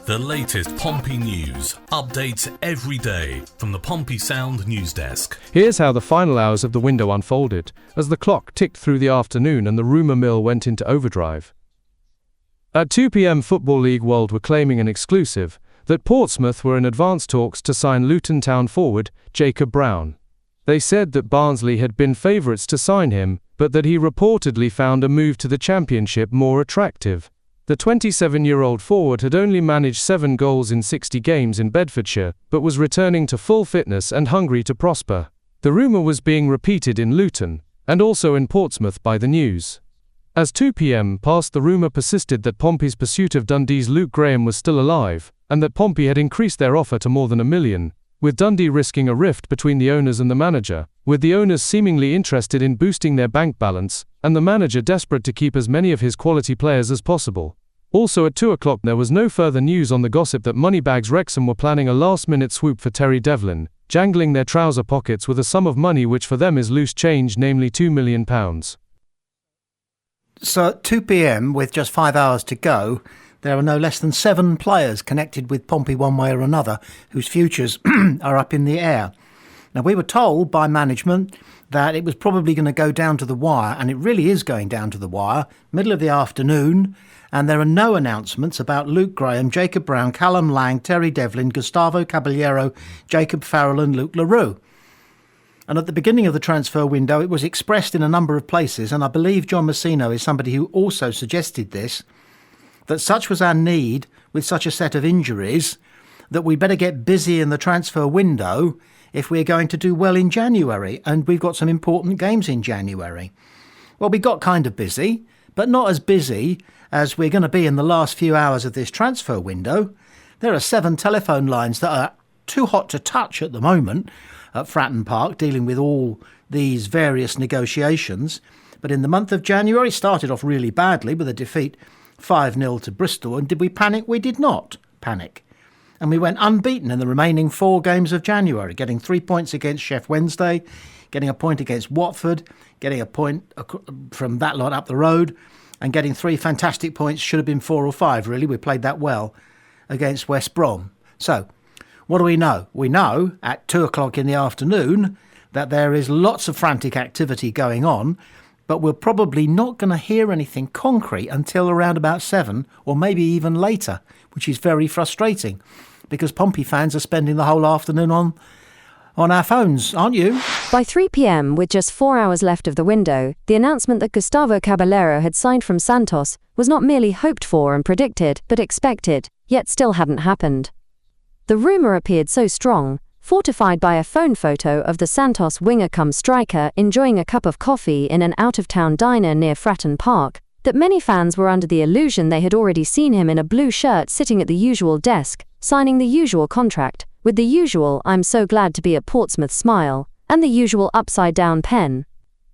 The latest Pompey news, updates every day from the Pompey Sound news desk. Here's how the final hours of the window unfolded, as the clock ticked through the afternoon and the rumour mill went into overdrive. At 2 p.m, Football League World were claiming an exclusive that Portsmouth were in advanced talks to sign Luton Town forward Jacob Brown. They said that Barnsley had been favourites to sign him, but that he reportedly found a move to the Championship more attractive. The 27-year-old forward had only managed 7 goals in 60 games in Bedfordshire, but was returning to full fitness and hungry to prosper. The rumour was being repeated in Luton, and also in Portsmouth by the News. As 2 p.m. passed, the rumour persisted that Pompey's pursuit of Dundee's Luke Graham was still alive, and that Pompey had increased their offer to more than £1 million, with Dundee risking a rift between the owners and the manager, with the owners seemingly interested in boosting their bank balance, and the manager desperate to keep as many of his quality players as possible. Also at 2 o'clock there was no further news on the gossip that Moneybags Wrexham were planning a last-minute swoop for Terry Devlin, jangling their trouser pockets with a sum of money which for them is loose change, namely £2 million. So at 2 p.m, with just 5 hours to go, there are no less than 7 players connected with Pompey one way or another, whose futures are up in the air. Now, we were told by management that it was probably going to go down to the wire, and it really is going down to the wire, middle of the afternoon, and there are no announcements about Luke Graham, Jacob Brown, Callum Lang, Terry Devlin, Gustavo Caballero, Jacob Farrell and Luke LaRue. And at the beginning of the transfer window, it was expressed in a number of places, and I believe John Messino is somebody who also suggested this, that such was our need with such a set of injuries that we better get busy in the transfer window if we're going to do well in January, and we've got some important games in January. Well, we got kind of busy, but not as busy as we're going to be in the last few hours of this transfer window. There are 7 telephone lines that are too hot to touch at the moment at Fratton Park, dealing with all these various negotiations. But in the month of January, started off really badly with a defeat 5-0 to Bristol. And did we panic? We did not panic. And we went unbeaten in the remaining 4 games of January, getting 3 points against Sheff Wednesday, getting a point against Watford, getting a point from that lot up the road, and getting 3 fantastic points. Should have been 4 or 5, really. We played that well against West Brom. So, what do we know? We know at 2 o'clock in the afternoon that there is lots of frantic activity going on, but we're probably not going to hear anything concrete until around about 7, or maybe even later, which is very frustrating, because Pompey fans are spending the whole afternoon on our phones, aren't you? By 3 p.m, with just 4 hours left of the window, the announcement that Gustavo Caballero had signed from Santos was not merely hoped for and predicted, but expected, yet still hadn't happened. The rumour appeared so strong, fortified by a phone photo of the Santos winger-cum-striker enjoying a cup of coffee in an out-of-town diner near Fratton Park, that many fans were under the illusion they had already seen him in a blue shirt sitting at the usual desk, signing the usual contract, with the usual "I'm so glad to be at Portsmouth" smile, and the usual upside-down pen.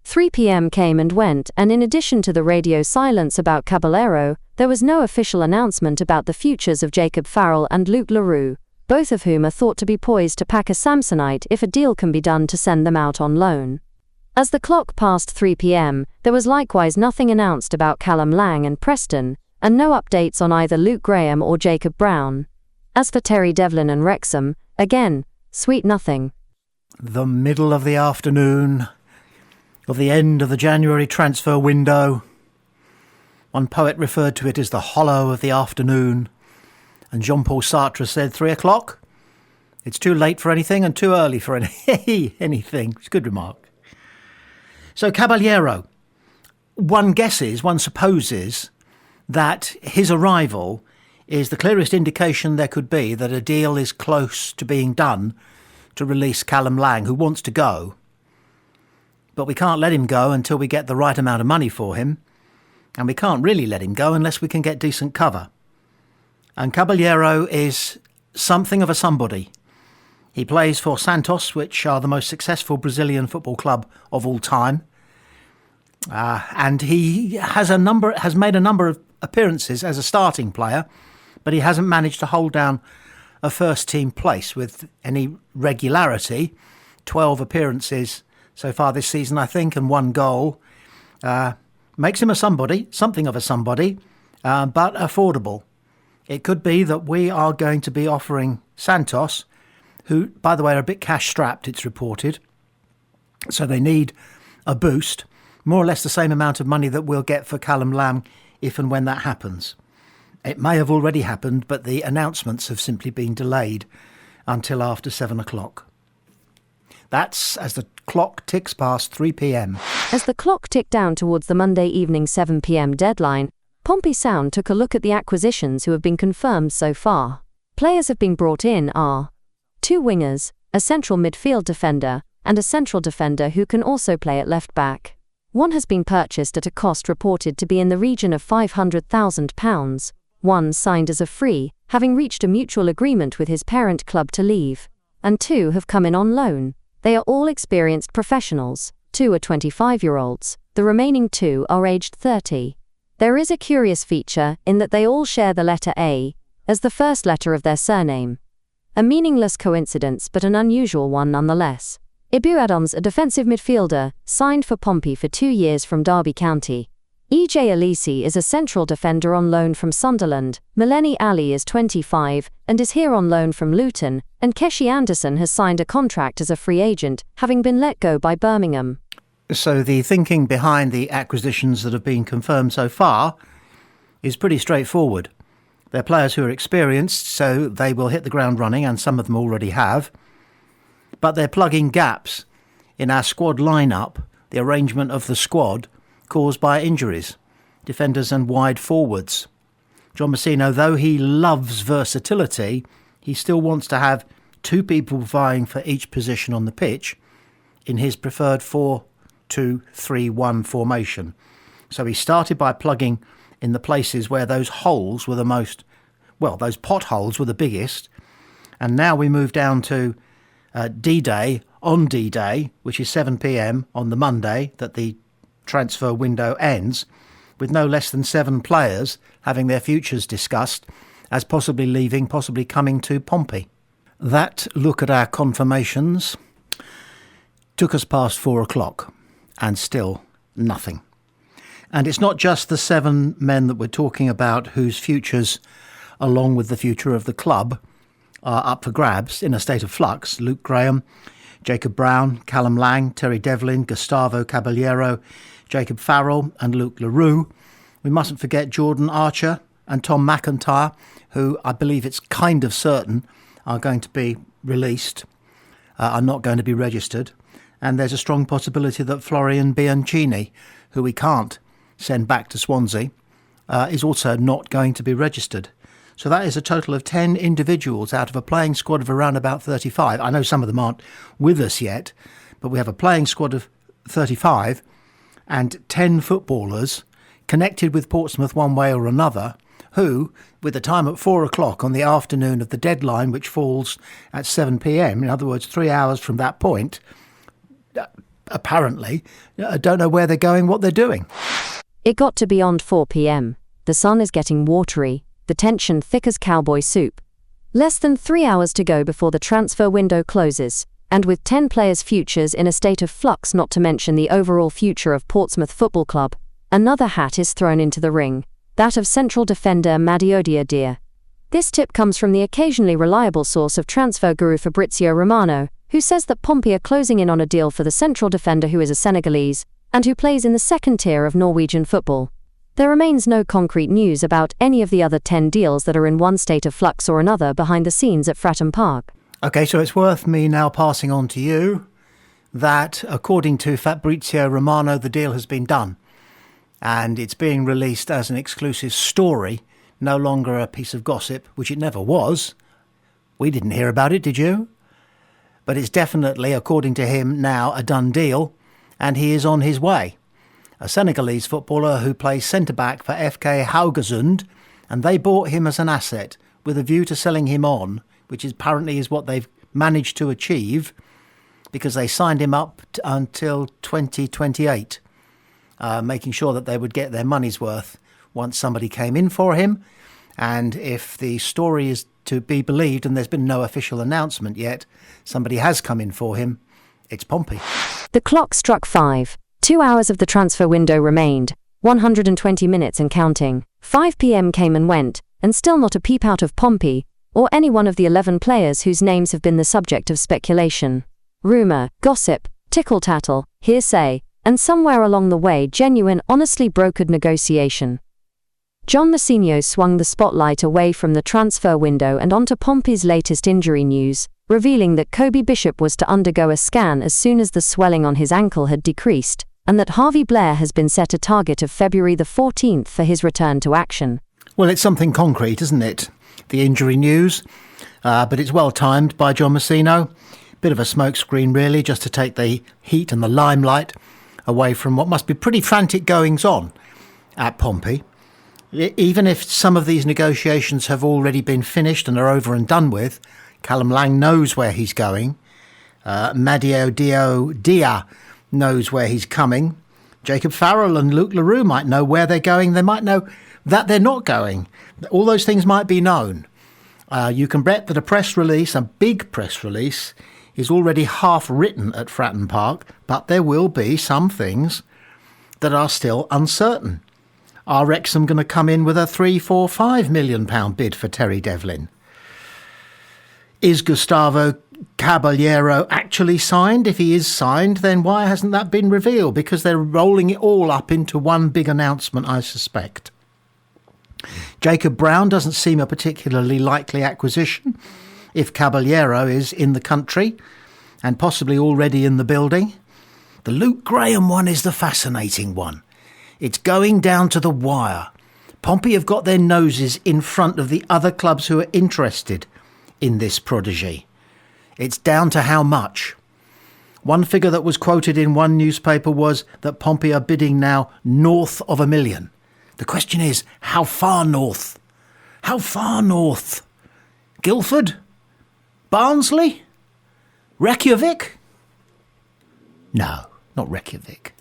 3 p.m. came and went, and in addition to the radio silence about Caballero, there was no official announcement about the futures of Jacob Farrell and Luke LaRue, both of whom are thought to be poised to pack a Samsonite if a deal can be done to send them out on loan. As the clock passed 3 p.m, there was likewise nothing announced about Callum Lang and Preston, and no updates on either Luke Graham or Jacob Brown. As for Terry Devlin and Wrexham, again, sweet nothing. The middle of the afternoon of the end of the January transfer window. One poet referred to it as the hollow of the afternoon, and Jean-Paul Sartre said 3 o'clock. It's too late for anything and too early for anything. It's a good remark. So Caballero, one supposes that his arrival is the clearest indication there could be that a deal is close to being done to release Callum Lang, who wants to go. But we can't let him go until we get the right amount of money for him, and we can't really let him go unless we can get decent cover. And Caballero is something of a somebody. He plays for Santos, which are the most successful Brazilian football club of all time. And he has made a number of appearances as a starting player, but he hasn't managed to hold down a first-team place with any regularity. 12 appearances so far this season, I think, and 1 goal. Makes him a somebody, something of a somebody, but affordable. It could be that we are going to be offering Santos, who, by the way, are a bit cash-strapped, it's reported, so they need a boost, more or less the same amount of money that we'll get for Callum Lamb if and when that happens. It may have already happened, but the announcements have simply been delayed until after 7 o'clock. That's as the clock ticks past 3 p.m. As the clock ticked down towards the Monday evening 7 p.m. deadline, Pompey Sound took a look at the acquisitions who have been confirmed so far. Players have been brought in are 2 wingers, a central midfield defender, and a central defender who can also play at left back. One has been purchased at a cost reported to be in the region of £500,000. One signed as a free, having reached a mutual agreement with his parent club to leave. And 2 have come in on loan. They are all experienced professionals. 2 are 25-year-olds. The remaining 2 are aged 30. There is a curious feature in that they all share the letter A as the first letter of their surname. A meaningless coincidence, but an unusual one nonetheless. Ibu Adams, a defensive midfielder, signed for Pompey for 2 years from Derby County. EJ Alisi is a central defender on loan from Sunderland. Meleni Ali is 25 and is here on loan from Luton, and Keshi Anderson has signed a contract as a free agent, having been let go by Birmingham. So the thinking behind the acquisitions that have been confirmed so far is pretty straightforward. They're players who are experienced, so they will hit the ground running, and some of them already have. But they're plugging gaps in our squad lineup, the arrangement of the squad, caused by injuries, defenders and wide forwards. John Messino, though he loves versatility, he still wants to have 2 people vying for each position on the pitch in his preferred 4-2-3-1 formation. So he started by plugging in the places where those holes were those potholes were the biggest. And now we move down to D-Day, on D-Day, which is 7 p.m. on the Monday that the transfer window ends, with no less than 7 players having their futures discussed as possibly leaving, possibly coming to Pompey. That look at our confirmations took us past 4 o'clock and still nothing. And it's not just the 7 men that we're talking about whose futures, along with the future of the club, are up for grabs in a state of flux. Luke Graham, Jacob Brown, Callum Lang, Terry Devlin, Gustavo Caballero, Jacob Farrell and Luke LaRue. We mustn't forget Jordan Archer and Tom McIntyre, who I believe it's kind of certain are going to be released, are not going to be registered. And there's a strong possibility that Florian Bianchini, who we can't send back to Swansea, is also not going to be registered. So that is a total of 10 individuals out of a playing squad of around about 35. I know some of them aren't with us yet, but we have a playing squad of 35 and 10 footballers connected with Portsmouth one way or another, who, with the time at 4 o'clock on the afternoon of the deadline, which falls at 7 p.m, in other words, 3 hours from that point, apparently, don't know where they're going, what they're doing. It got to beyond 4 p.m. The sun is getting watery, the tension thick as cowboy soup. Less than 3 hours to go before the transfer window closes, and with 10 players' futures in a state of flux, not to mention the overall future of Portsmouth Football Club, another hat is thrown into the ring, that of central defender Madiodia Dia. This tip comes from the occasionally reliable source of transfer guru Fabrizio Romano, who says that Pompey are closing in on a deal for the central defender who is a Senegalese, and who plays in the second tier of Norwegian football. There remains no concrete news about any of the other 10 deals that are in one state of flux or another behind the scenes at Fratton Park. OK, so it's worth me now passing on to you that, according to Fabrizio Romano, the deal has been done. And it's being released as an exclusive story, no longer a piece of gossip, which it never was. We didn't hear about it, did you? But it's definitely, according to him, now a done deal, and he is on his way. A Senegalese footballer who plays centre-back for FK Haugesund, and they bought him as an asset with a view to selling him on, which apparently is what they've managed to achieve, because they signed him up until 2028, making sure that they would get their money's worth once somebody came in for him. And if the story is to be believed, and there's been no official announcement yet, somebody has come in for him, it's Pompey. The clock struck 5. 2 hours of the transfer window remained, 120 minutes and counting. 5 p.m. came and went, and still not a peep out of Pompey, or any one of the 11 players whose names have been the subject of speculation, rumour, gossip, tickle-tattle, hearsay, and somewhere along the way genuine, honestly brokered negotiation. John Mousinho swung the spotlight away from the transfer window and onto Pompey's latest injury news, revealing that Kobe Bishop was to undergo a scan as soon as the swelling on his ankle had decreased, and that Harvey Blair has been set a target of February the 14th for his return to action. Well, it's something concrete, isn't it? The injury news, but it's well timed by John Mousinho. Bit of a smokescreen, really, just to take the heat and the limelight away from what must be pretty frantic goings-on at Pompey. Even if some of these negotiations have already been finished and are over and done with, Callum Lang knows where he's going. Madio Dia knows where he's coming. Jacob Farrell and Luke LaRue might know where they're going. They might know that they're not going. All those things might be known. You can bet that a press release, a big press release, is already half written at Fratton Park, but there will be some things that are still uncertain. Are Wrexham going to come in with a £3, £4, £5 million bid for Terry Devlin? Is Gustavo Caballero actually signed? If he is signed, then why hasn't that been revealed? Because they're rolling it all up into one big announcement, I suspect. Jacob Brown doesn't seem a particularly likely acquisition if Caballero is in the country and possibly already in the building. The Luke Graham one is the fascinating one. It's going down to the wire. Pompey have got their noses in front of the other clubs who are interested in this prodigy. It's down to how much. One figure that was quoted in one newspaper was that Pompey are bidding now north of £1 million. The question is, how far north? How far north? Guildford? Barnsley? Reykjavik? No, not Reykjavik.